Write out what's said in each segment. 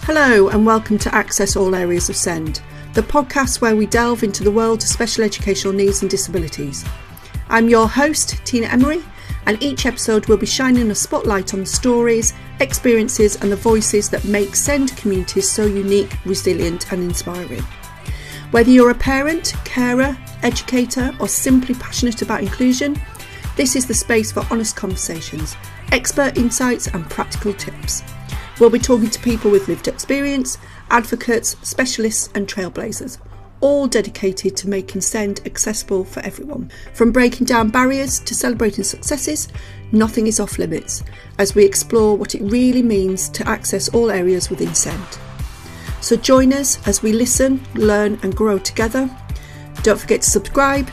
Hello and welcome to Access All Areas of SEND, the podcast where we delve into the world of special educational needs and disabilities. I'm your host, Tina Emery, and each episode will be shining a spotlight on the stories, experiences and the voices that make SEND communities so unique, resilient and inspiring. Whether you're a parent, carer, educator or simply passionate about inclusion, this is the space for honest conversations, expert insights and practical tips. We'll be talking to people with lived experience, advocates, specialists and trailblazers, all dedicated to making SEND accessible for everyone. From breaking down barriers to celebrating successes, nothing is off limits as we explore what it really means to access all areas within SEND. So join us as we listen, learn and grow together. Don't forget to subscribe,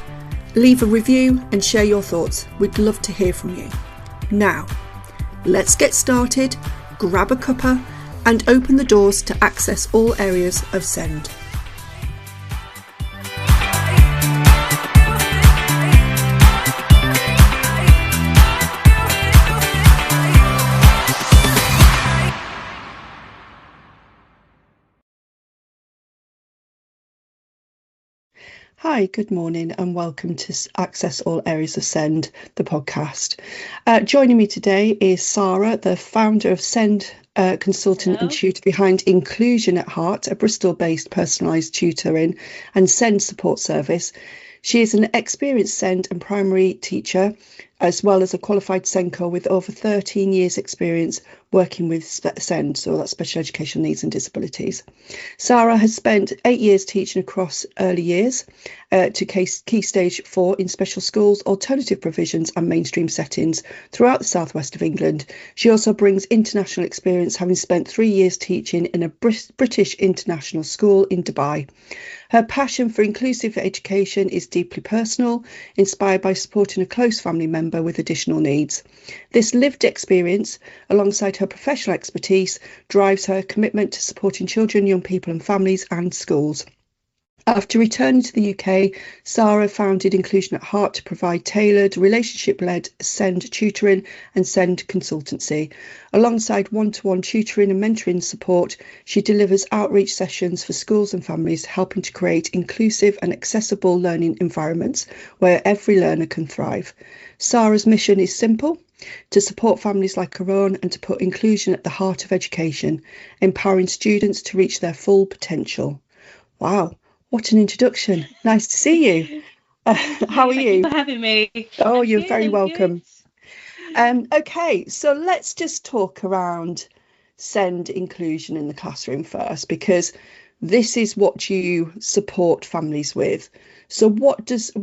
leave a review and share your thoughts. We'd love to hear from you. Now, let's get started. Grab a cuppa and open the doors to access all areas of SEND. Hi, good morning and welcome to Access All Areas of SEND, the podcast. Joining me today is Sara, the founder of SEND consultant and tutor behind Inclusion at Heart, a Bristol-based personalised tutoring and SEND support service. She is an experienced SEND and primary teacher, as well as a qualified SENCo with over 13 years experience working with SEND, so that's special educational needs and disabilities. Sara has spent 8 years teaching across early years to Key Stage 4 in special schools, alternative provisions and mainstream settings throughout the southwest of England. She also brings international experience, having spent 3 years teaching in a British international school in Dubai. Her passion for inclusive education is deeply personal, inspired by supporting a close family member with additional needs. This lived experience, alongside her professional expertise, drives her commitment to supporting children, young people and families and schools. After returning to the UK, Sara founded Inclusion at Heart to provide tailored, relationship-led SEND tutoring and SEND consultancy. Alongside one-to-one tutoring and mentoring support, she delivers outreach sessions for schools and families, helping to create inclusive and accessible learning environments where every learner can thrive. Sara's mission is simple: to support families like her own and to put inclusion at the heart of education, empowering students to reach their full potential. Wow. What an introduction. Nice to see you. How are you? Thank you for having me. Oh, you're very welcome. Okay, so let's just talk around SEND inclusion in the classroom first, because this is what you support families with. So what does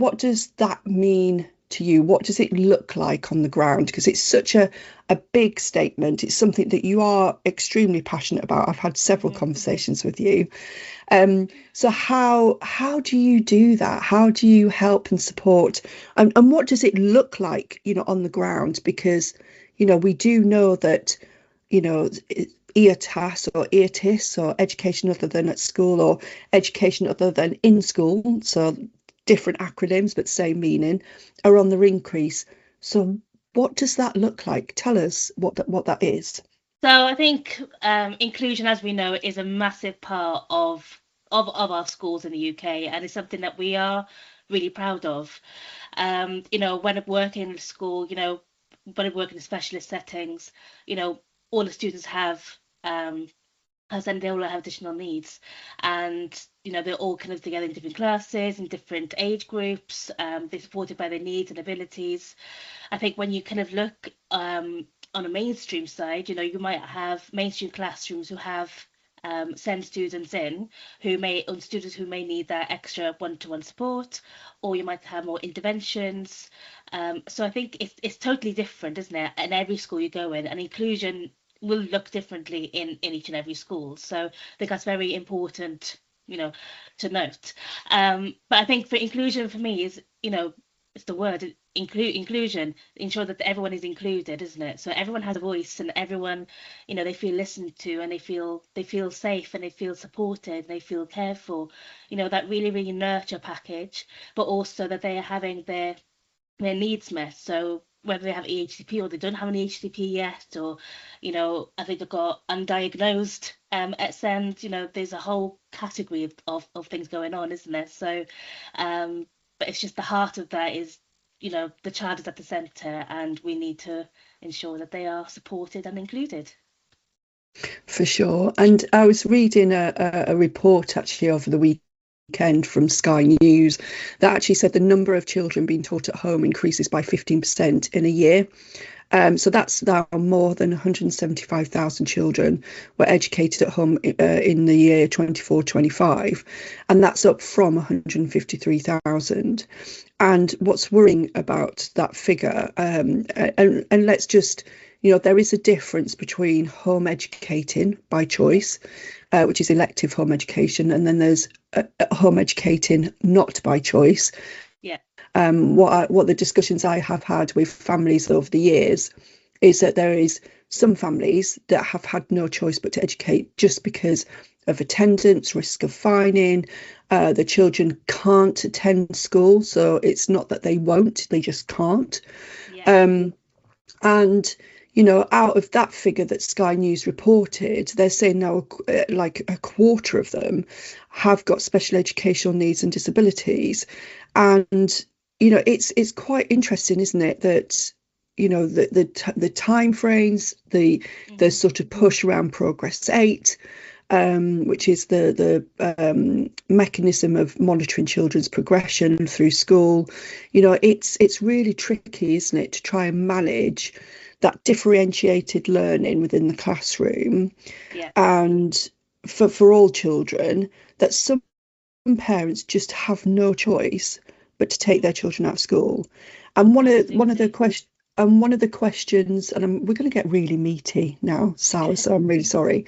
that mean to you? What does it look like on the ground? Because it's such a big statement. It's something that you are extremely passionate about. I've had several conversations with you. So how do you do that? How do you help and support? And what does it look like, on the ground? Because, we do know that, EOTAS or EOTIS, or education other than at school, or education other than in school, so different acronyms but same meaning, are on the increase. So what does that look like? Tell us what that is. So I think inclusion, as we know, is a massive part of our schools in the UK, and it's something that we are really proud of. When I work in school, when I work in specialist settings, all the students have and they all have additional needs, and they're all kind of together in different classes, in different age groups. They're supported by their needs and abilities. I think when you kind of look on a mainstream side, you might have mainstream classrooms who have SEND students students who may need that extra one-to-one support, or you might have more interventions. So I think it's totally different, isn't it? In every school you go in, and inclusion will look differently in each and every school. So I think that's very important, to note. But I think for inclusion, for me, is, it's the word inclusion, ensure that everyone is included, isn't it? So everyone has a voice, and everyone, they feel listened to, and they feel safe, and they feel supported, and they feel cared for. That really, really nurture package, but also that they are having their needs met. So whether they have EHCP or they don't have an EHCP yet, or, you know, I think they've got undiagnosed at SEND. You know, there's a whole category of things going on, isn't there? So, but it's just the heart of that is, you know, the child is at the centre, and we need to ensure that they are supported and included. For sure. And I was reading a report actually over the weekend from Sky News that actually said the number of children being taught at home increases by 15% in a year. So that's now more than 175,000 children were educated at home in the year 24-25, and that's up from 153,000. And what's worrying about that figure, and let's just, you know, there is a difference between home educating by choice, which is elective home education, and then there's home educating not by choice. Yeah. What the discussions I have had with families over the years is that there is some families that have had no choice but to educate just because of attendance, risk of fining. The children can't attend school, so it's not that they won't, they just can't. Yeah. And, you know, out of that figure that Sky News reported, they're saying now like a quarter of them have got special educational needs and disabilities. And, you know, it's quite interesting, isn't it, that, you know, the time frames, the sort of push around Progress 8, which is the mechanism of monitoring children's progression through school. You know, it's really tricky, isn't it, to try and manage that differentiated learning within the classroom. Yeah. And for all children, that some parents just have no choice but to take their children out of school. And one of the questions, and we're going to get really meaty now, Sara, so I'm really sorry.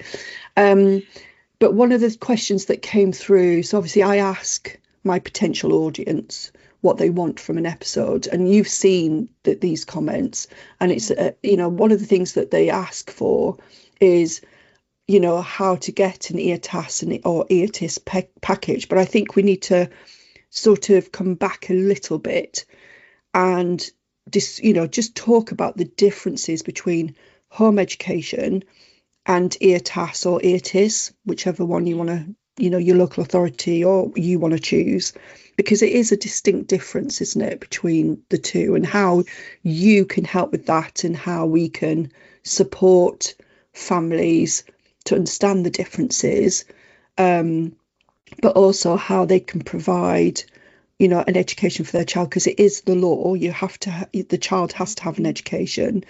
But one of the questions that came through, so obviously I ask my potential audience what they want from an episode, and you've seen these comments, and it's you know, one of the things that they ask for is, you know, how to get an EOTAS or EOTIS package. But I think we need to sort of come back a little bit and just talk about the differences between home education and EOTAS or EOTIS, whichever one you want to, you know, your local authority or you want to choose, because it is a distinct difference, isn't it, between the two, and how you can help with that and how we can support families to understand the differences, but also how they can provide, you know, an education for their child, because it is the law. You have to, the child has to have an education.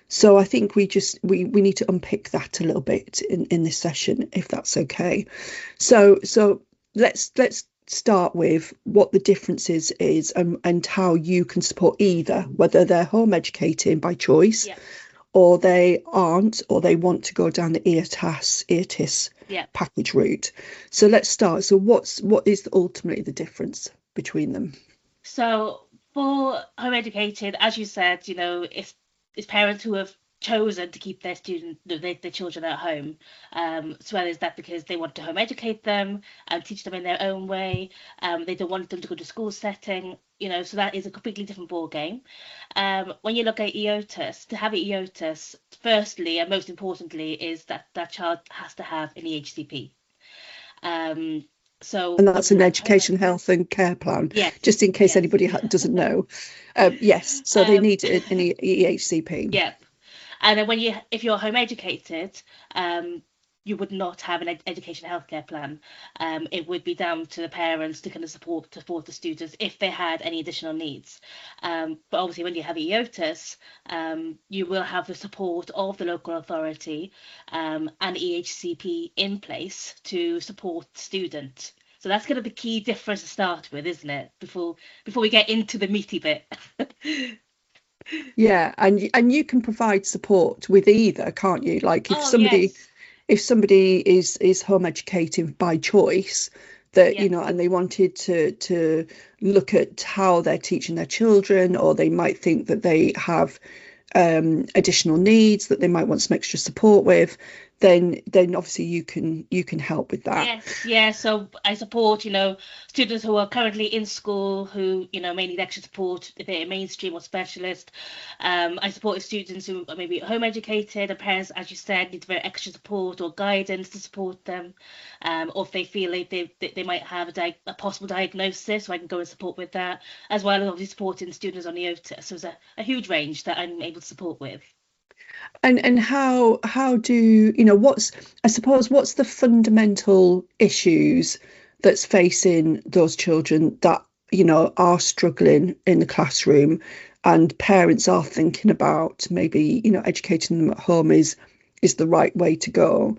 So I think we need to unpick that a little bit in this session, if that's okay. So let's start with what the differences is and how you can support either, whether they're home educating by choice, or they aren't, or they want to go down the EOTIS package route. So let's start. So what is ultimately the difference between them? So for home educated, as you said, you know, it's parents who have chosen to keep their children at home, as well as that because they want to home educate them and teach them in their own way. They don't want them to go to school setting, you know, so that is a completely different ball game. When you look at EOTAS, to have an EOTAS, firstly and most importantly is that child has to have an EHCP. And that's an education, health and care plan. Yes. Just in case anybody doesn't know. Yes. So they need an EHCP. Yeah. And then if you're home educated, you would not have an education healthcare plan. It would be down to the parents to kind of support the students if they had any additional needs. But obviously, when you have EOTAS, you will have the support of the local authority and EHCP in place to support the student. So that's kind of the key difference to start with, isn't it? Before we get into the meaty bit. Yeah, and you can provide support with either, can't you? Like if somebody is home educated by choice, that you know, and they wanted to look at how they're teaching their children, or they might think that they have additional needs that they might want some extra support with, then obviously you can help with that. Yes, yeah. So I support, students who are currently in school who, may need extra support if they're mainstream or specialist. I support students who are maybe home educated and parents, as you said, need very extra support or guidance to support them. Or if they feel like they might have a possible diagnosis, so I can go and support with that, as well as obviously supporting students on EOTAS. So there's a huge range that I'm able to support with. And how do what's the fundamental issues that's facing those children that are struggling in the classroom, and parents are thinking about maybe educating them at home is the right way to go,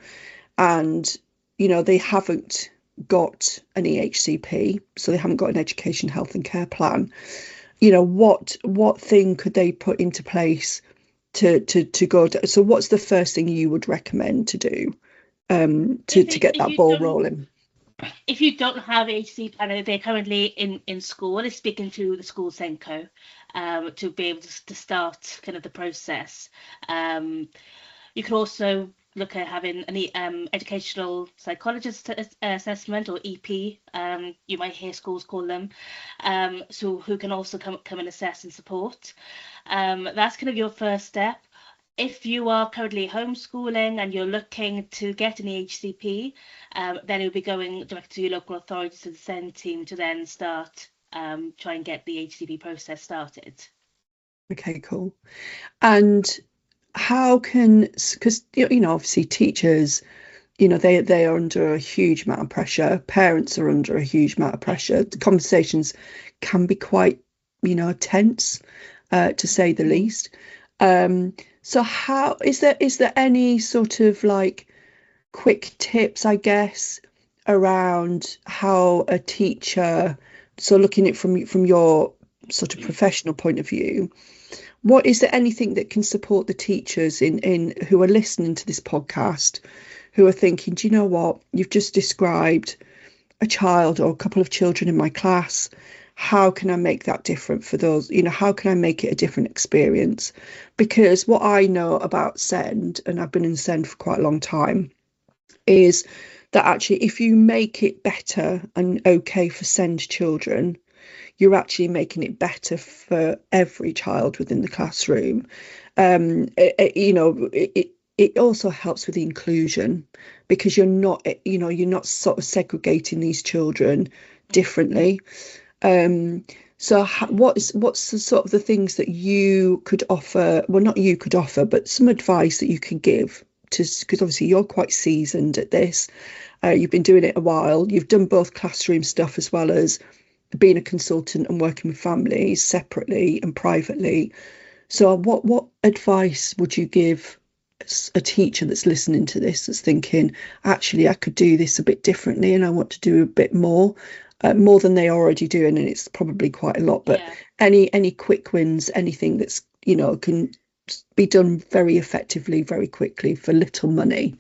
and they haven't got an EHCP, so they haven't got an education, health and care plan. What thing could they put into place to go to, so what's the first thing you would recommend to do to get that ball rolling? If you don't have HC plan, they're currently in school, is speaking to the school SENCo to be able to start kind of the process. You can also look at having an educational psychologist assessment, or EP, you might hear schools call them, so who can also come and assess and support. That's kind of your first step. If you are currently homeschooling and you're looking to get an EHCP, then you'll be going direct to your local authorities, to the SEND team, to then start try and get the EHCP process started. Okay, cool. And how can, because obviously teachers, they are under a huge amount of pressure. Parents are under a huge amount of pressure. The conversations can be quite, tense, to say the least. So how is there any sort of like quick tips, I guess, around how a teacher, so looking at it from your sort of professional point of view, what is there anything that can support the teachers in who are listening to this podcast, who are thinking, do you know what, you've just described a child or a couple of children in my class, how can I make that different for those, how can I make it a different experience? Because what I know about SEND, and I've been in SEND for quite a long time, is that actually if you make it better and okay for SEND children, you're actually making it better for every child within the classroom. It also helps with the inclusion, because you're not sort of segregating these children differently. So what's the sort of the things that you could offer? Well, not you could offer, but some advice that you can give to, because obviously you're quite seasoned at this. You've been doing it a while. You've done both classroom stuff as well as being a consultant and working with families separately and privately. So what advice would you give a teacher that's listening to this, that's thinking, actually, I could do this a bit differently and I want to do a bit more than they already do, and it's probably quite a lot, but yeah. Any quick wins, anything that's can be done very effectively, very quickly for little money?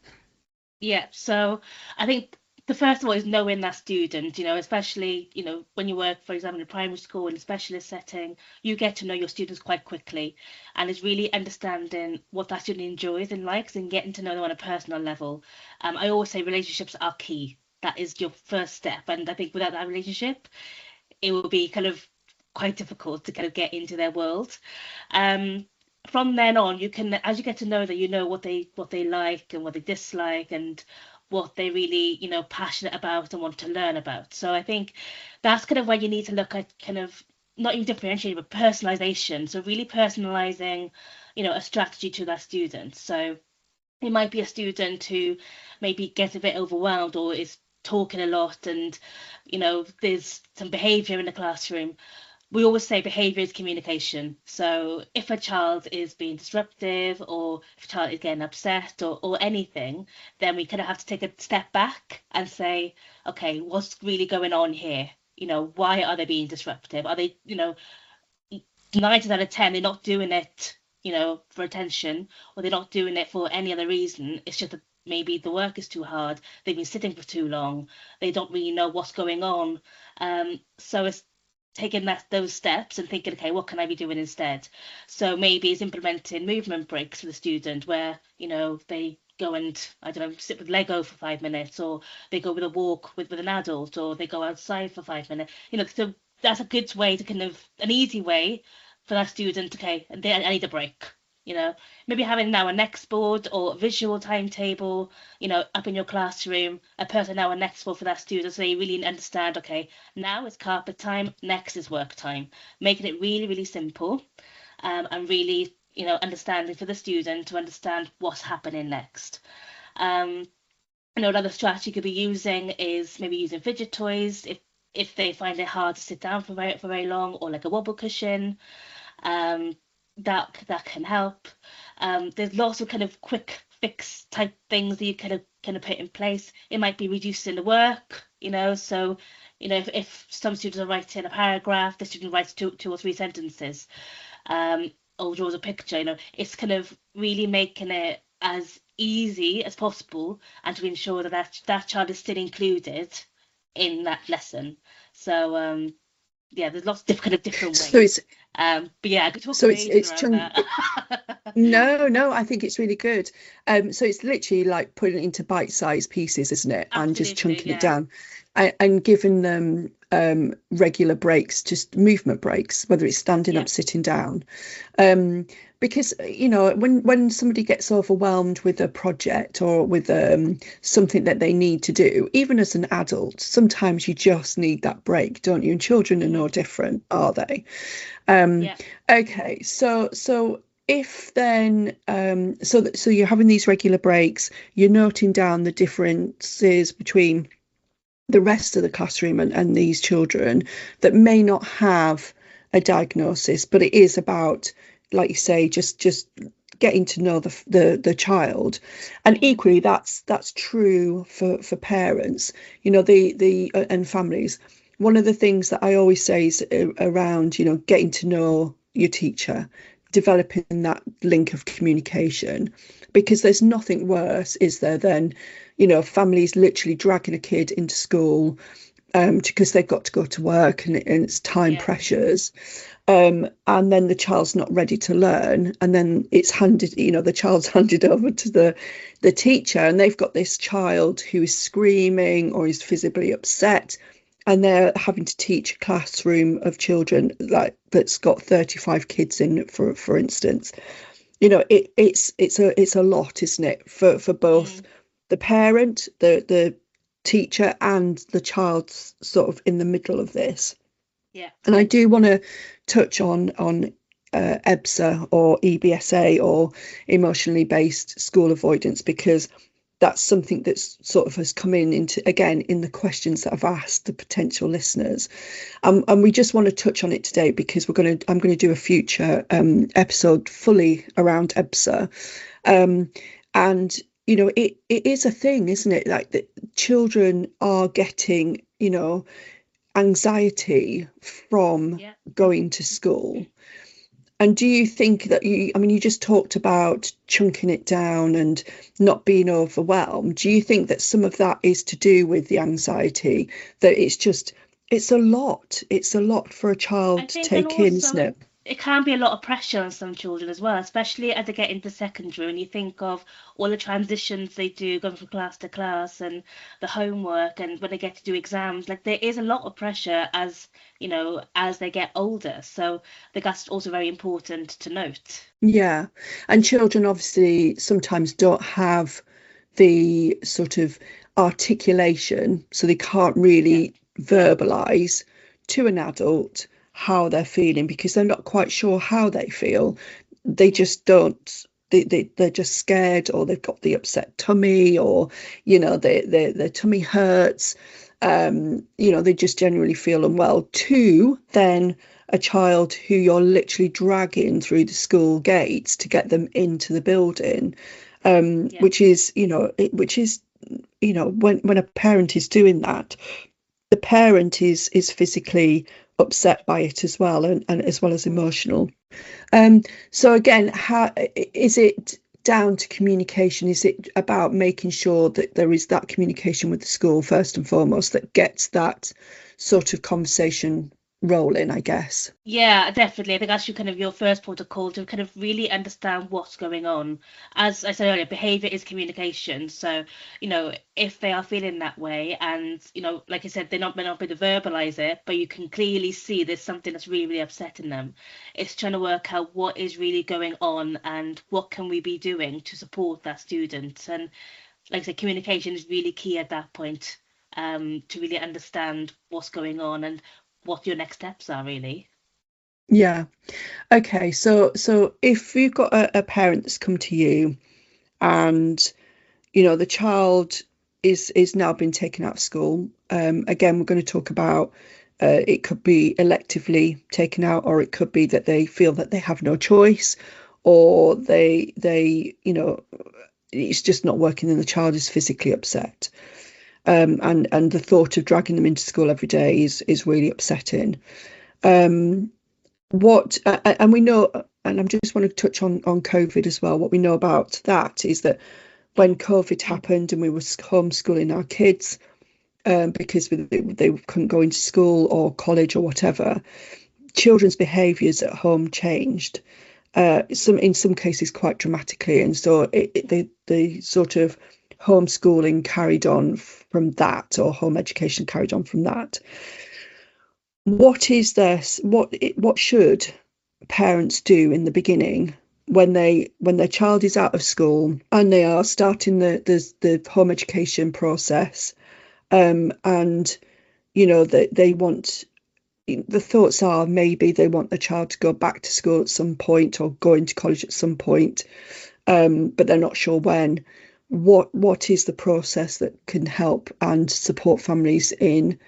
Yeah, so I think the first of all is knowing that student, especially, when you work, for example, in primary school in a specialist setting, you get to know your students quite quickly, and it's really understanding what that student enjoys and likes and getting to know them on a personal level. I always say relationships are key. That is your first step, and I think without that relationship, it will be kind of quite difficult to kind of get into their world. From then on, you can, as you get to know that, what they like and what they dislike and what they really, passionate about and want to learn about. So I think that's kind of where you need to look at kind of not even differentiating, but personalization. So really personalizing, a strategy to that student. So it might be a student who maybe gets a bit overwhelmed or is talking a lot, and there's some behavior in the classroom. We always say behavior is communication. So if a child is being disruptive, or if a child is getting upset, or anything, then we kind of have to take a step back and say, okay, what's really going on here? Why are they being disruptive? Are they, 9 out of 10, they're not doing it, for attention, or they're not doing it for any other reason. It's just that maybe the work is too hard, they've been sitting for too long, they don't really know what's going on. So it's taking those steps and thinking, okay, what can I be doing instead? So maybe it's implementing movement breaks for the student, where they go and, I don't know, sit with Lego for 5 minutes, or they go with a walk with an adult, or they go outside for 5 minutes. So that's a good way to an easy way for that student. Okay, I need a break. Maybe having now a next board or a visual timetable, up in your classroom, a person now a next board for that student, so they really understand, okay, now it's carpet time, next is work time. Making it really, really simple, and really, understanding for the student to understand what's happening next. Another strategy you could be using is maybe using fidget toys if they find it hard to sit down for very long, or like a wobble cushion. That can help. There's lots of kind of quick fix type things that you kind of put in place. It might be reducing the work, so if some students are writing a paragraph, the student writes two or three sentences, or draws a picture. It's kind of really making it as easy as possible, and to ensure that child is still included in that lesson. So yeah, there's lots of different ways. But yeah, I could talk that. No, I think it's really good. So it's literally like putting it into bite-sized pieces, isn't it? Absolutely, and just chunking it down, and giving them regular breaks, just movement breaks, whether it's standing up, sitting down. Because when somebody gets overwhelmed with a project or with something that they need to do, even as an adult, sometimes you just need that break, don't you? And children are no different, are they? Okay, so if then so you're having these regular breaks, you're noting down the differences between the rest of the classroom and these children that may not have a diagnosis, but it is about, like you say, just getting to know the child. And equally that's true for parents, and families. One of the things that I always say is around, getting to know your teacher, developing that link of communication, because there's nothing worse, is there, than families literally dragging a kid into school because they've got to go to work, and it's time pressures, and then the child's not ready to learn, and then it's handed, the child's handed over to the teacher, and they've got this child who is screaming or is visibly upset, and they're having to teach a classroom of children like that's got 35 kids in, for instance. It's a lot, isn't it, for both the parent, the teacher, and the child sort of in the middle of this. And I do want to touch on EBSA or EBSA, or emotionally based school avoidance, because that's something that's sort of has come into again in the questions that I've asked the potential listeners, and we just want to touch on it today because I'm going to do a future episode fully around EBSA, and it is a thing, isn't it, like that children are getting anxiety from going to school. And do you think that you just talked about chunking it down and not being overwhelmed. Do you think that some of that is to do with the anxiety, that it's a lot for a child to take in, isn't it? It can be a lot of pressure on some children as well, especially as they get into secondary, and you think of all the transitions they do going from class to class, and the homework, and when they get to do exams. Like, there is a lot of pressure as they get older, so I think that's also very important to note. Yeah, and children obviously sometimes don't have the sort of articulation, so they can't really verbalize to an adult how they're feeling, because they're not quite sure how they feel. They just don't, they're just scared, or they've got the upset tummy, or their tummy hurts, they just generally feel unwell. To then a child who you're literally dragging through the school gates to get them into the building, which is when a parent is doing that, the parent is physically upset by it as well, and as well as emotional. So again, how is it down to communication? Is it about making sure that there is that communication with the school first and foremost that gets that sort of conversation rolling, I guess. Yeah, definitely. I think that's your first port of call to kind of really understand what's going on. As I said earlier, behavior is communication. So, if they are feeling that way and, like I said, may not be able to verbalize it, but you can clearly see there's something that's really, really upsetting them. It's trying to work out what is really going on and what can we be doing to support that student. And like I said, communication is really key at that point, to really understand what's going on and what your next steps are, really. Yeah. Okay. So if you've got a parent that's come to you and the child is now been taken out of school. Again, we're going to talk about it could be electively taken out, or it could be that they feel that they have no choice, or they it's just not working and the child is physically upset. And the thought of dragging them into school every day is really upsetting. And we know, and I just want to touch on COVID as well. What we know about that is that when COVID happened and we were homeschooling our kids, because they couldn't go into school or college or whatever, children's behaviours at home changed. In some cases quite dramatically, and so the sort of homeschooling carried on from that, or home education carried on from that. What is this? What should parents do in the beginning when their child is out of school and they are starting the home education process, and they want, the thoughts are maybe they want the child to go back to school at some point or go into college at some point, but they're not sure when. What is the process that can help and support families in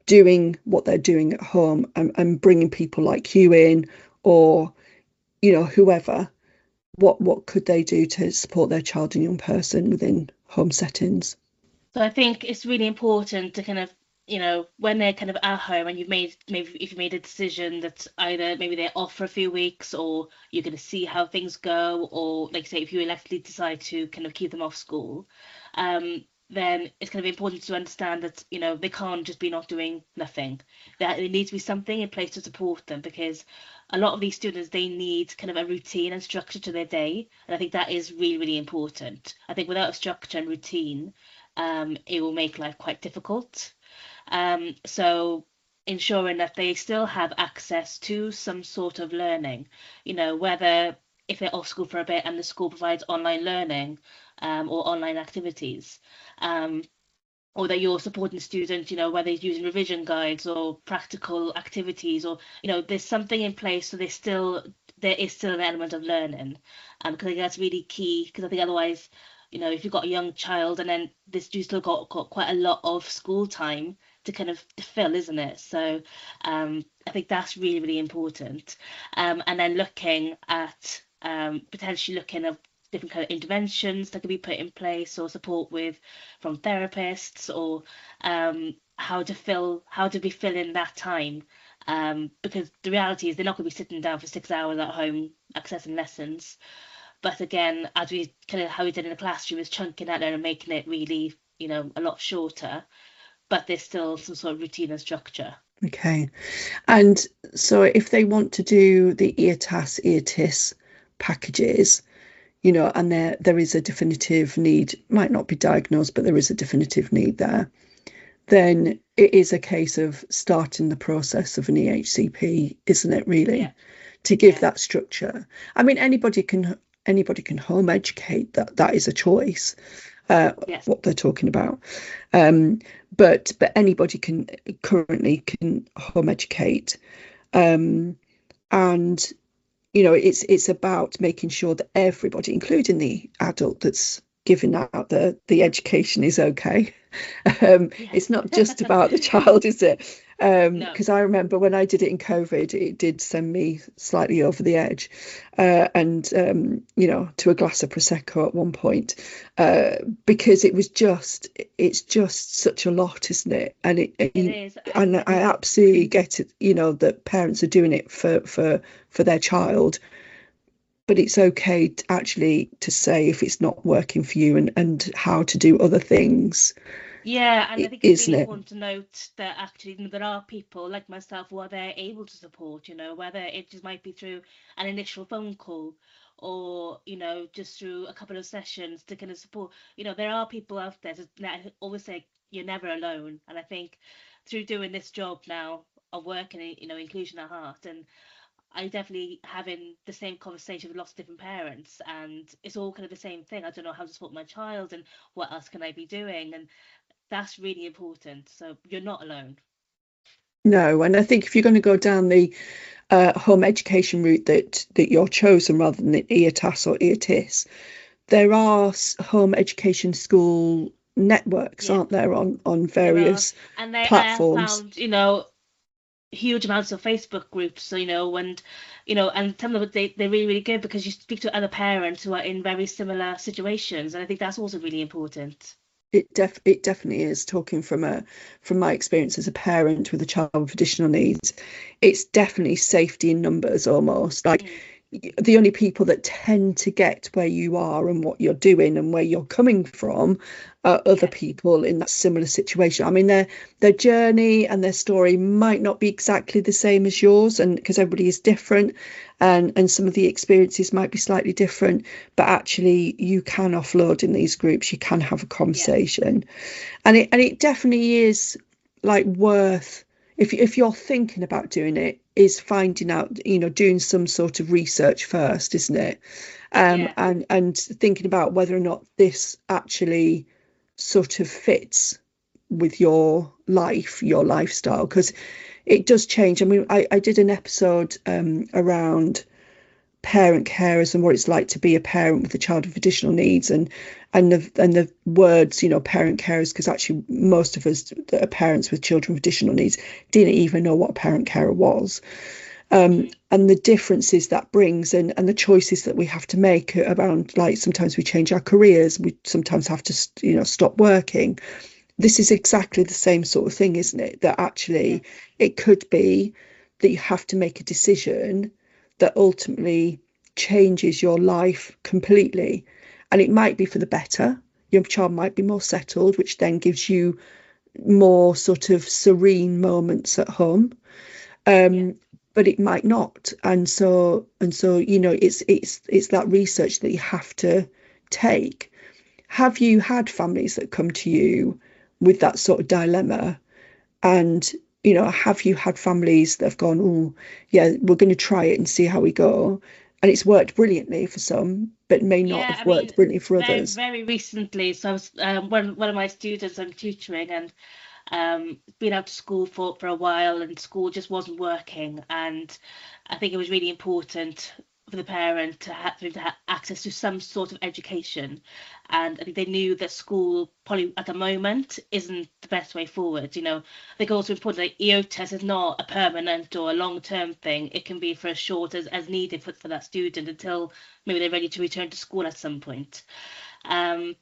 doing what they're doing at home, and bringing people like you in, or whoever? What could they do to support their child and young person within home settings? So I think it's really important to kind of, when they're kind of at home and maybe if you made a decision that either maybe they're off for a few weeks or you're going to see how things go, or like say, if you electly decide to kind of keep them off school, then it's kind of important to understand that, they can't just be not doing nothing. That there needs to be something in place to support them, because a lot of these students, they need kind of a routine and structure to their day. And I think that is really, really important. I think without a structure and routine, it will make life quite difficult. So ensuring that they still have access to some sort of learning, whether if they're off school for a bit and the school provides online learning, or online activities, um, or that you're supporting students, whether it's using revision guides or practical activities, or, there's something in place so there is still an element of learning. Because I think that's really key, because I think otherwise, if you've got a young child and then this, you still got quite a lot of school time to kind of fill, isn't it? So I think that's really, really important. And then potentially looking at different kind of interventions that can be put in place or support with from therapists, or how to be filling that time. Because the reality is they're not going to be sitting down for 6 hours at home accessing lessons. But again, as we kind of how we did in the classroom, is chunking that down and making it really, a lot shorter. But there's still some sort of routine and structure. Okay. And so if they want to do the EOTAS, EOTIS packages, and there is a definitive need, might not be diagnosed, but there is a definitive need there, then it is a case of starting the process of an EHCP, isn't it, really? Yeah. To give that structure. I mean, anybody can home educate, that is a choice, Yes. what they're talking about. But anybody currently can home educate. And it's about making sure that everybody, including the adult that's giving out the education, is okay. It's not just about the child, is it? Because I remember when I did it in COVID, it did send me slightly over the edge, and to a glass of prosecco at one point, because it's just such a lot, isn't it? And it is. And I absolutely get it, that parents are doing it for their child, but it's okay to say if it's not working for you, and how to do other things Yeah, and I think it's isn't really it? important to note that actually there are people like myself who are there able to support, whether it just might be through an initial phone call or, just through a couple of sessions to kind of support. There are people out there. I always say you're never alone. And I think through doing this job now of working in, inclusion at heart, and I definitely having the same conversation with lots of different parents, and it's all kind of the same thing. I don't know how to support my child and what else can I be doing, and that's really important. So you're not alone. No, and I think if you're going to go down the home education route that you're chosen rather than the EOTAS or EOTIS, there are home education school networks, Yeah, aren't there, on there are. various And I have platforms. found, huge amounts of Facebook groups, and some of them they're really, really good because you speak to other parents who are in very similar situations. And I think that's also really important. It definitely is. Talking from my experience as a parent with a child with additional needs, it's definitely safety in numbers almost. Like Mm, the only people that tend to get where you are and what you're doing and where you're coming from are other yeah, people in that similar situation. I mean, their journey and their story might not be exactly the same as yours, and because everybody is different, and some of the experiences might be slightly different, but actually you can offload in these groups, you can have a yeah, conversation, and it definitely is like worth, if you're thinking about doing it, is finding out, doing some sort of research first, isn't it? yeah, And thinking about whether or not this actually sort of fits with your life, your lifestyle, because it does change. I mean, I did an episode around parent carers and what it's like to be a parent with a child with additional needs, and the words, parent carers, because actually most of us that are parents with children with additional needs didn't even know what a parent carer was, mm, and the differences that brings, and the choices that we have to make around, like sometimes we change our careers, we sometimes have to stop working. This is exactly the same sort of thing, isn't it? That yeah, actually it could be that you have to make a decision that ultimately changes your life completely. And it might be for the better. Your child might be more settled, which then gives you more sort of serene moments at home. yeah. Um, but it might not. And so, it's that research that you have to take. Have you had families that come to you with that sort of dilemma? And, have you had families that have gone, oh, yeah, we're going to try it and see how we go? And it's worked brilliantly for some, but may not Yeah, have I worked mean, brilliantly for very, others. very recently, so I was one of my students I'm tutoring, and been out to school for a while, and school just wasn't working. And I think it was really important for the parent to have access to some sort of education. And I think they knew that school probably at the moment isn't the best way forward. I think also important that EOTAS is not a permanent or a long-term thing. It can be for as short as needed for that student until maybe they're ready to return to school at some point. Um,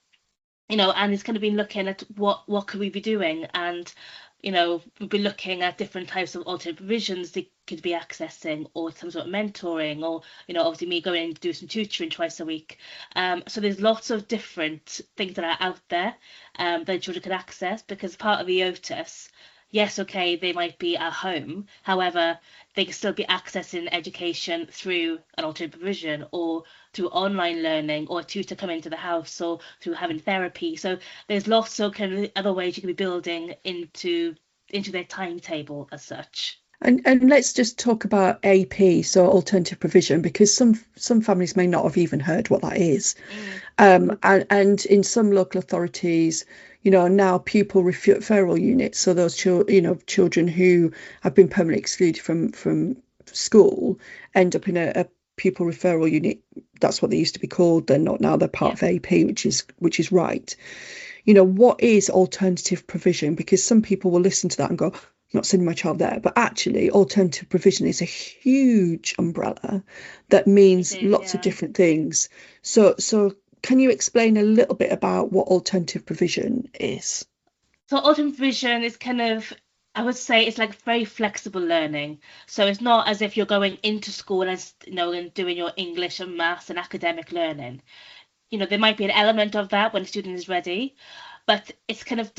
and it's kind of been looking at what could we be doing, and we've been looking at different types of alternate provisions they could be accessing, or some sort of mentoring, or obviously me going in to do some tutoring twice a week. So there's lots of different things that are out there that children can access, because part of the EOTIS, yes, okay, they might be at home, however, they can still be accessing education through an alternate provision, or through online learning, or a tutor coming to the house, or through having therapy. So there's lots of kind of other ways you can be building into their timetable as such. And let's just talk about AP, so alternative provision, because some families may not have even heard what that is. Mm, And in some local authorities, now pupil referral units, so those children who have been permanently excluded from school end up in a pupil referral unit. That's what they used to be called. They're not now. They're part yeah, of AP, which is right. What is alternative provision? Because some people will listen to that and go, not sending my child there. But actually, alternative provision is a huge umbrella that it means is. lots of Yeah. different things. So can you explain a little bit about what alternative provision is? So autumn vision is kind of, I would say it's like very flexible learning. So it's not as if you're going into school as and doing your English and maths and academic learning. There might be an element of that when the student is ready, but it's kind of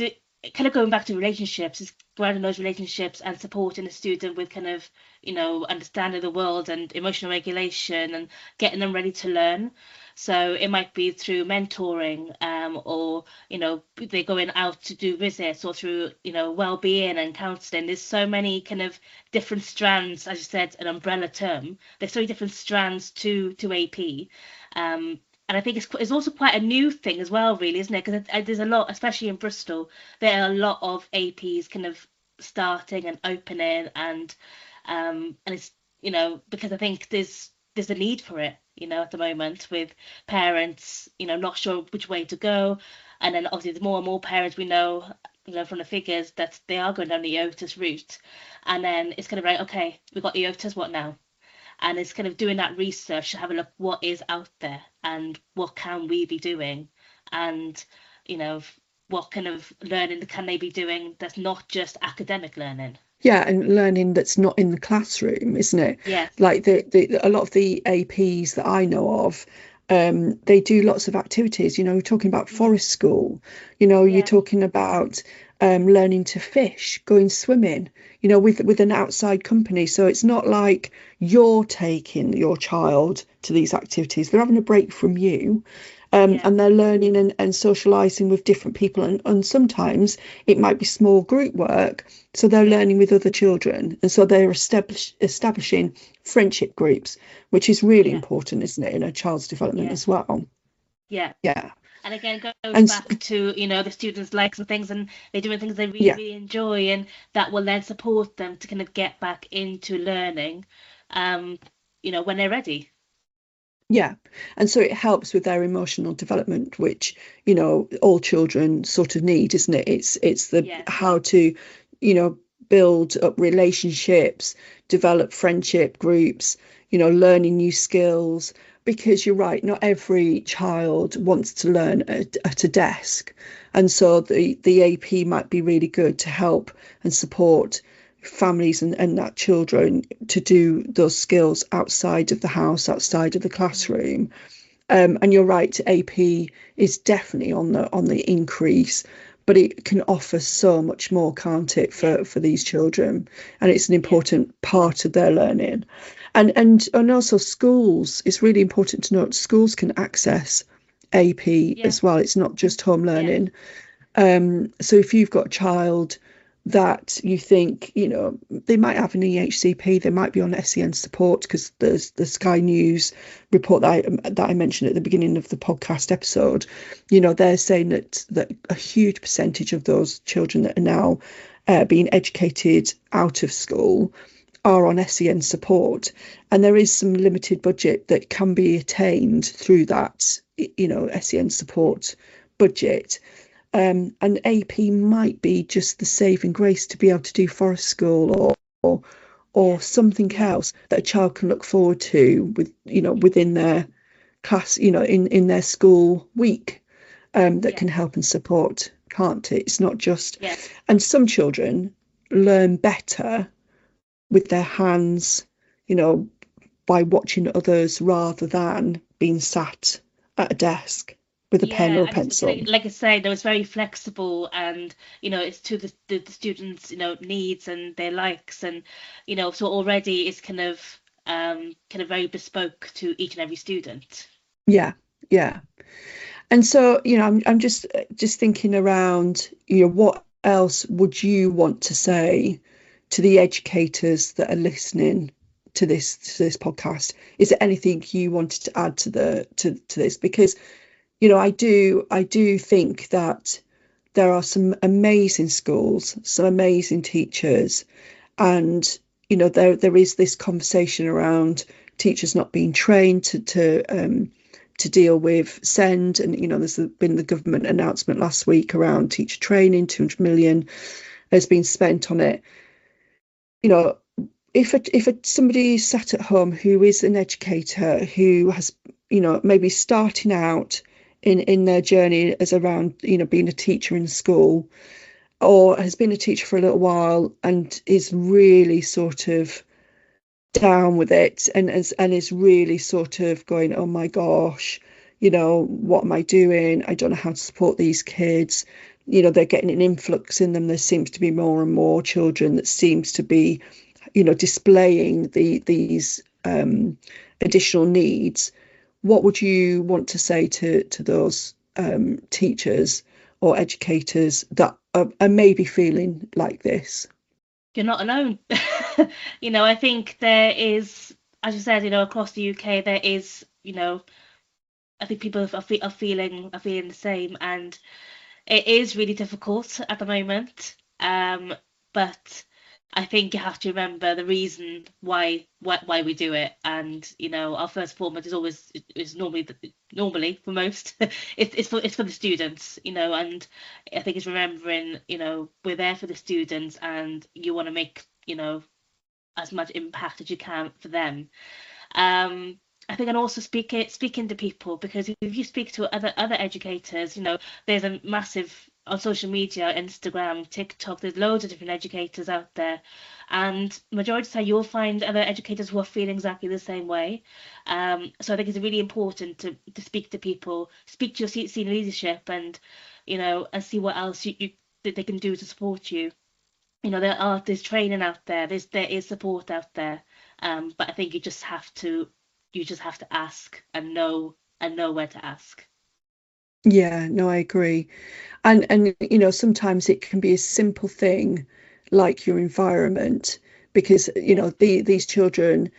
kind of going back to relationships, is grounding those relationships and supporting the student with kind of, understanding the world and emotional regulation and getting them ready to learn. So it might be through mentoring, or, they're going out to do visits, or through, well-being and counselling. There's so many kind of different strands, as you said, an umbrella term. There's so many different strands to AP. And I think it's also quite a new thing as well, really, isn't it? Because there's a lot, especially in Bristol, there are a lot of APs kind of starting and opening, and it's, because I think there's a need for it, at the moment, with parents, not sure which way to go, and then obviously there's more and more parents we know, from the figures, that they are going down the EOTAS route, and then it's kind of like, okay, we've got EOTAS, what now? And it's kind of doing that research to have a look what is out there and what can we be doing, and what kind of learning can they be doing that's not just academic learning. Yeah, and learning that's not in the classroom, isn't it? Yeah, Like a lot of the APs that I know of, they do lots of activities. You're talking about forest school. You're yeah, talking about learning to fish, going swimming. With an outside company. So it's not like you're taking your child to these activities. They're having a break from you. yeah, And they're learning and socializing with different people. And sometimes it might be small group work. So they're yeah, learning with other children. And so they're establishing friendship groups, which is really yeah, important, isn't it, in a child's development yeah, as well? yeah. Yeah. And again, goes And back to, the students' likes and things, and they're doing things they really, yeah, really enjoy, and that will then support them to kind of get back into learning, um, when they're ready. yeah. And so it helps with their emotional development, which, all children sort of need, isn't it? It's the Yeah, how to, you know, build up relationships, develop friendship groups, learning new skills. Because you're right, not every child wants to learn at a desk. And so the AP might be really good to help and support families and that children to do those skills outside of the house, outside of the mhm, classroom. And you're right, AP is definitely on the increase, but it can offer so much more, can't it, yeah, for these children? And it's an yeah, important part of their learning. And also schools, it's really important to note schools can access AP yeah, as well. It's not just home yeah, learning. So if you've got a child that you think, they might have an EHCP, they might be on SEN support, because there's the Sky News report that I mentioned at the beginning of the podcast episode. They're saying that a huge percentage of those children that are now being educated out of school are on SEN support, and there is some limited budget that can be attained through that, SEN support budget. And AP might be just the saving grace to be able to do forest school or yeah, or something else that a child can look forward to within their class, in their school week, that yeah, can help and support, can't it? It's not just, yeah, and some children learn better with their hands, you know, by watching others rather than being sat at a desk with a pen yeah. or a And it's pencil. like I say, though, it's very flexible, and it's to the students' needs and their likes, and so already it's kind of very bespoke to each and every student. Yeah, yeah. And so, I'm just thinking around, what else would you want to say to the educators that are listening to this podcast? Is there anything you wanted to add to this? Because, I do think that there are some amazing schools, some amazing teachers, and there is this conversation around teachers not being trained to deal with SEND, and there's been the government announcement last week around teacher training. 200 million has been spent on it. You know, if somebody sat at home who is an educator who has, maybe starting out in their journey as around, being a teacher in school, or has been a teacher for a little while and is really sort of down with it, and is really sort of going, oh my gosh, what am I doing? I don't know how to support these kids. they're getting an influx in them. There seems to be more and more children that seems to be, displaying these additional needs. What would you want to say to those teachers or educators that are maybe feeling like this? You're not alone. I think there is, as you said, across the UK, there is, I think people are feeling the same, and it is really difficult at the moment. But I think you have to remember the reason why we do it, and our first foremost is normally for most it's for the students, and I think it's remembering we're there for the students, and you want to make as much impact as you can for them. I think, and also speaking to people, because if you speak to other educators, there's a massive on social media, Instagram, TikTok, there's loads of different educators out there, and majority of the time you'll find other educators who are feeling exactly the same way. So I think it's really important to speak to people, speak to your senior leadership, and and see what else that they can do to support you. There's training out there, there is support out there, but I think you just have to ask and know where to ask. Yeah, no, I agree. And sometimes it can be a simple thing like your environment, because these children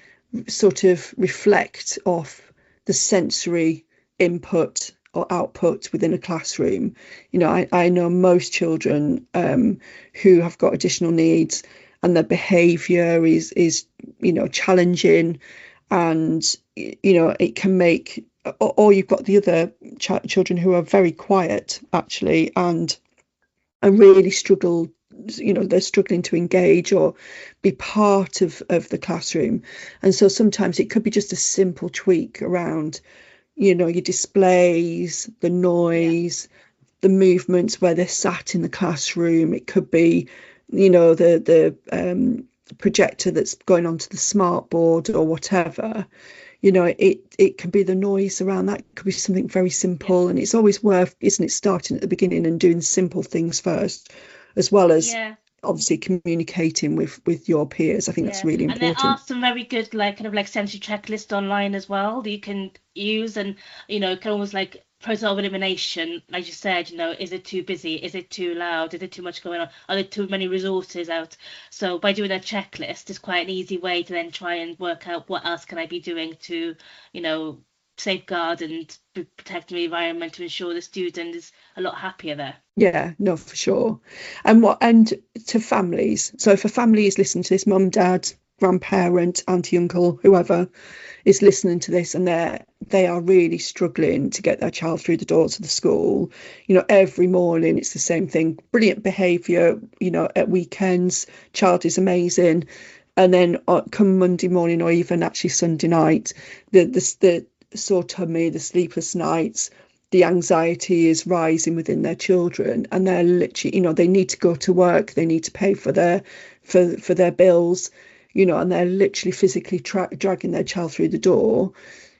sort of reflect off the sensory input or output within a classroom. I know most children who have got additional needs, and their behavior is challenging, and it can make, or you've got the other children who are very quiet actually, and really struggle, they're struggling to engage or be part of the classroom. And so sometimes it could be just a simple tweak around your displays, the noise, the movements where they're sat in the classroom. It could be the projector that's going onto the smart board or whatever. It can be the noise around that. It could be something very simple, and it's always worth, isn't it, starting at the beginning and doing simple things first, as well as obviously communicating with your peers. I think that's really important. And there are some very good kind of sensory checklists online as well that you can use, and can almost process of elimination, like you said, is it too busy? Is it too loud? Is it too much going on? Are there too many resources out? So by doing a checklist, it's quite an easy way to then try and work out what else can I be doing to, safeguard and protect the environment, to ensure the student is a lot happier there. Yeah, no, for sure. And to families. So if a family is listening to this, mum, dad, grandparent, auntie, uncle, whoever is listening to this, and they are really struggling to get their child through the doors of the school, every morning it's the same thing: brilliant behaviour, at weekends child is amazing, and then come Monday morning, or even actually Sunday night, the sore tummy, the sleepless nights, the anxiety is rising within their children, and they're literally, they need to go to work, they need to pay for their bills, and they're literally physically dragging their child through the door.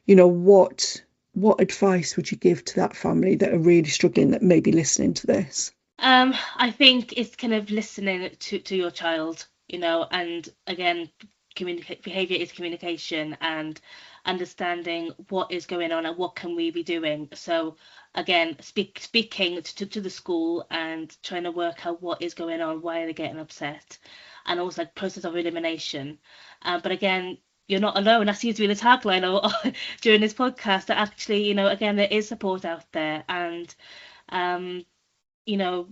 What advice would you give to that family that are really struggling, that may be listening to this? I think it's kind of listening to your child, and again, behavior is communication, and understanding what is going on and what can we be doing. So again, speaking to the school and trying to work out what is going on, why are they getting upset, and also process of elimination. But again, you're not alone. That seems to be the tagline during this podcast, that actually, again, there is support out there, and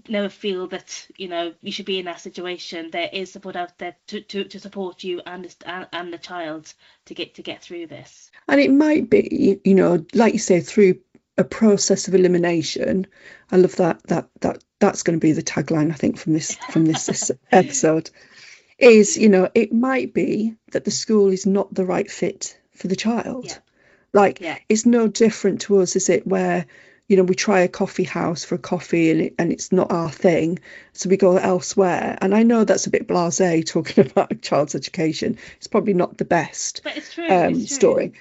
never feel that you should be in that situation. There is support out there to support you and the child to get through this. And it might be, like you say, through a process of elimination. I love that's going to be the tagline, I think, from this episode. Is it might be that the school is not the right fit for the child. It's no different to us, is it, where we try a coffee house for a coffee and it's not our thing, so we go elsewhere. And I know that's a bit blasé talking about a child's education. It's probably not the best but it's true. story.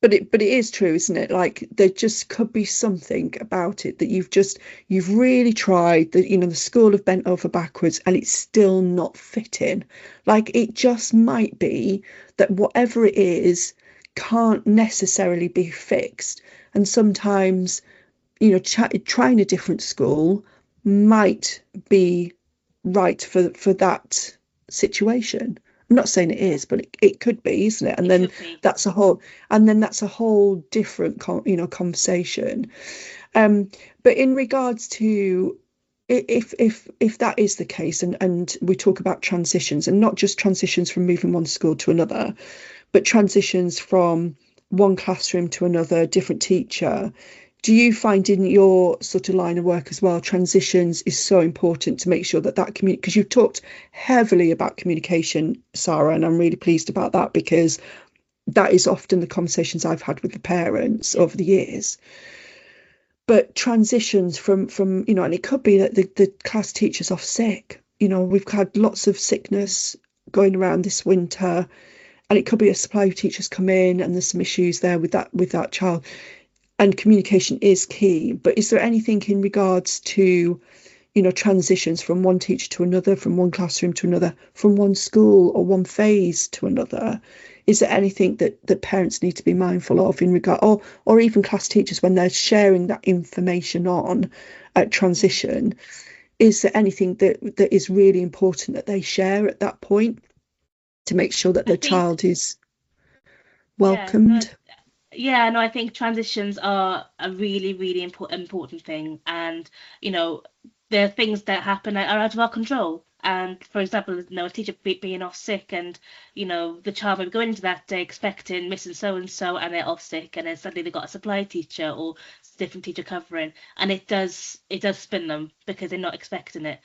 But it is true, isn't it? Like there just could be something about it that you've really tried, that the school have bent over backwards and it's still not fitting. Like it just might be that whatever it is can't necessarily be fixed. And sometimes, trying a different school might be right for that situation. I'm not saying it is, but it could be, isn't it? And It then could be. that's a whole that's a whole different conversation. But in regards to, if that is the case, and we talk about transitions, and not just transitions from moving one school to another, but transitions from one classroom to another, different teacher. Do you find in your sort of line of work as well, transitions is so important to make sure that because you've talked heavily about communication, Sara, and I'm really pleased about that, because that is often the conversations I've had with the parents over the years. But transitions from and it could be that the class teacher's off sick. We've had lots of sickness going around this winter, and it could be a supply teacher's come in and there's some issues there with that child. And communication is key. But is there anything in regards to, transitions from one teacher to another, from one classroom to another, from one school or one phase to another? Is there anything that parents need to be mindful of in regard, or even class teachers when they're sharing that information on transition? Is there anything that is really important that they share at that point to make sure that I the think, child is yeah, no, welcomed? yeah, no, I think transitions are a really, really important thing. And, you know, there are things that happen that are out of our control. And for example, a teacher being off sick, and, the child may be going into that day expecting missing so and so, and they're off sick, and then suddenly they've got a supply teacher or different teacher covering, and it does spin them because they're not expecting it.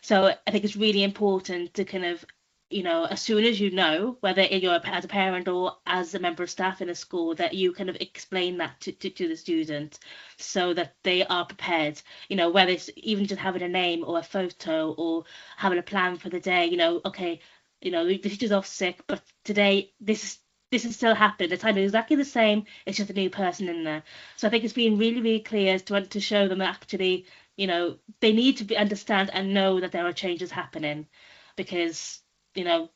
So I think it's really important to kind of, as soon as whether you're as a parent or as a member of staff in a school, that you kind of explain that to the student so that they are prepared, whether it's even just having a name or a photo or having a plan for the day, okay, the teacher's off sick, but today this is still happening. The time is exactly the same. It's just a new person in there. So I think it's being really, really clear to show them that actually, they need to understand and know that there are changes happening, because you know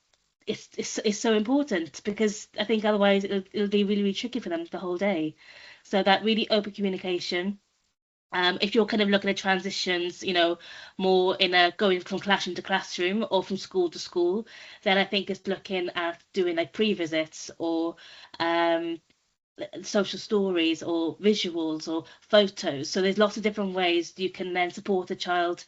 it's so important, because I think otherwise it'll be really, really tricky for them the whole day. So that really open communication. If you're kind of looking at transitions, more in a going from classroom to classroom or from school to school, then I think it's looking at doing like pre-visits or um, social stories or visuals or photos. So there's lots of different ways you can then support a child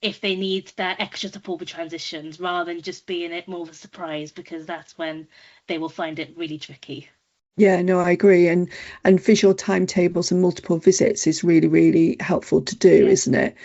if they need that extra support with transitions, rather than just being it more of a surprise, because that's when they will find it really tricky. Yeah, no, I agree. And visual timetables and multiple visits is really, really helpful to do, Yeah. isn't it?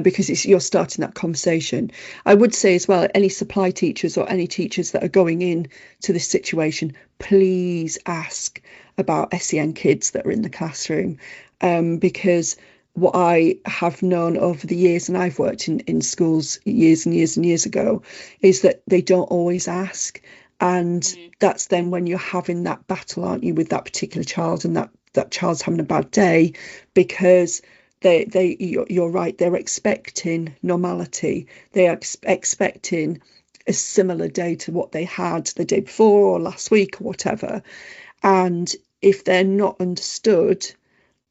Because you're starting that conversation. I would say as well, any supply teachers or any teachers that are going in to this situation, please ask about SEN kids that are in the classroom. Because what I have known over the years, and I've worked in schools years and years and years ago, is that they don't always ask. And Mm. that's then when you're having that battle, aren't you, with that particular child, and that child's having a bad day because you're right, they're expecting normality. They are expecting a similar day to what they had the day before or last week or whatever. And if they're not understood,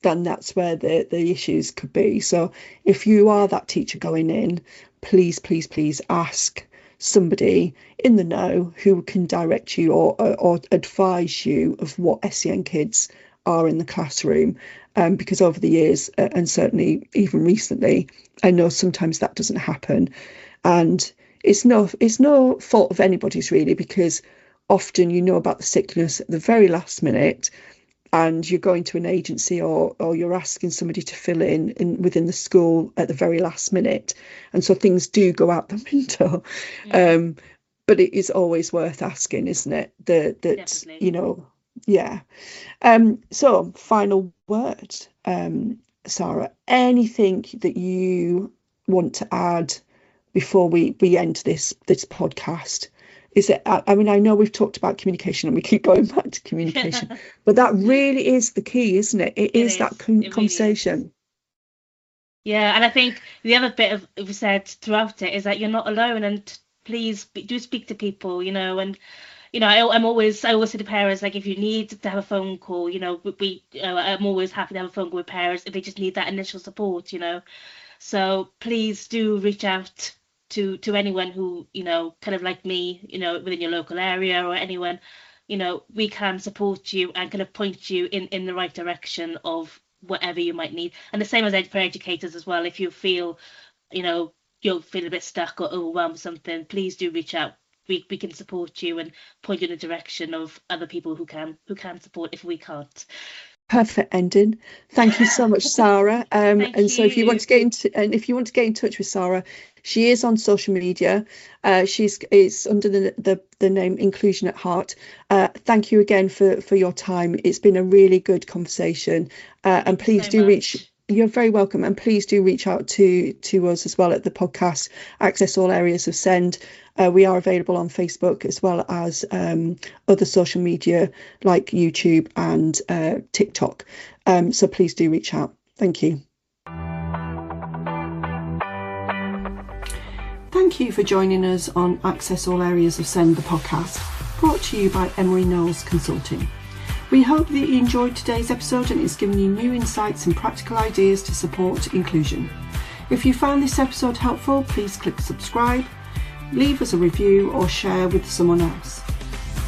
then that's where the issues could be. So if you are Yeah. that teacher going in, please, please, please ask somebody in the know who can direct you or advise you of what SEN kids are in the classroom. Because over the years, and certainly even recently, I know sometimes that doesn't happen. And it's no fault of anybody's really, because often you know about the sickness at the very last minute, and you're going to an agency, or you're asking somebody to fill in within the school at the very last minute, and so things do go out the window. Mm. um but it is always worth asking, isn't it, that Definitely. yeah. So final word, Sara, anything that you want to add before we end this podcast, is that, I mean, I know we've talked about communication and we keep going back to communication, but that really is the key, isn't it? It is that conversation. Really is. Yeah, and I think the other bit of we said throughout it is that you're not alone, and please do speak to people, you know, and you know, I always say to parents, like, if you need to have a phone call, you know, I'm always happy to have a phone call with parents if they just need that initial support, you know. So please do reach out to anyone who, you know, kind of like me, you know, within your local area, or anyone, you know, we can support you and kind of point you in the right direction of whatever you might need. And the same as for educators as well. If you feel, you know, you'll feel a bit stuck or overwhelmed with something, please do reach out. We can support you and point you in the direction of other people who can support if we can't. Perfect ending. Thank you so much, Sara. So if you want to get in touch with Sara, she is on social media. It's under the name Inclusion at Heart. Thank you again for your time. It's been a really good conversation. And please do reach. You're very welcome, and please do reach out to us as well at the podcast Access All Areas of SEND. We are available on Facebook as well as other social media like YouTube and TikTok. So please do reach out. Thank you. Thank you for joining us on Access All Areas of SEND, the podcast, brought to you by Emery Knowles Consulting. We hope that you enjoyed today's episode and it's given you new insights and practical ideas to support inclusion. If you found this episode helpful, please click subscribe, leave us a review or share with someone else.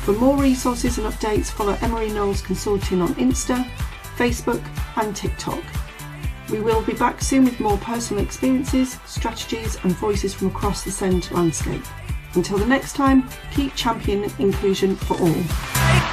For more resources and updates, follow Emery Knowles Consulting on Insta, Facebook and TikTok. We will be back soon with more personal experiences, strategies and voices from across the SEND landscape. Until the next time, keep championing inclusion for all.